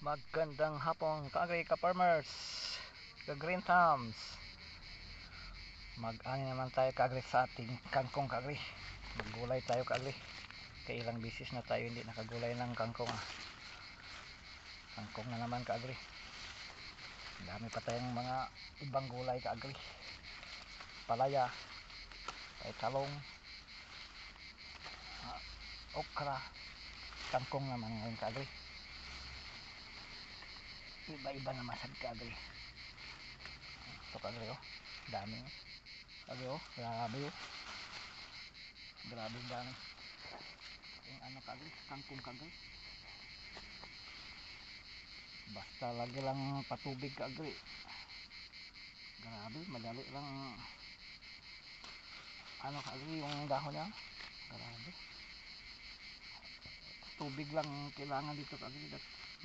Magandang hapon kaagri ka-farmers, ka-green thumbs. Mag-ani naman tayo kaagri sa ating kangkong kaagri. Maggulay tayo kaagri. Kaya ilang bisis na tayo hindi nakagulay ng kangkong. Kangkong na naman kaagri. Dami pa tayong mga ibang gulay kaagri. Palaya, ay talong, okra, kangkong naman ngayon kaagri. Iba-iba na masag kaagri. Ito kaagri oh, dami oh. Kaagri oh, grabe oh. Grabe dami. Yung ano kaagri, kangkong kaagri. Basta lagi lang patubig kaagri. Grabe, madali lang ano kaagri yung dahon niya. Grabe. Tubig lang kailangan dito kaagri.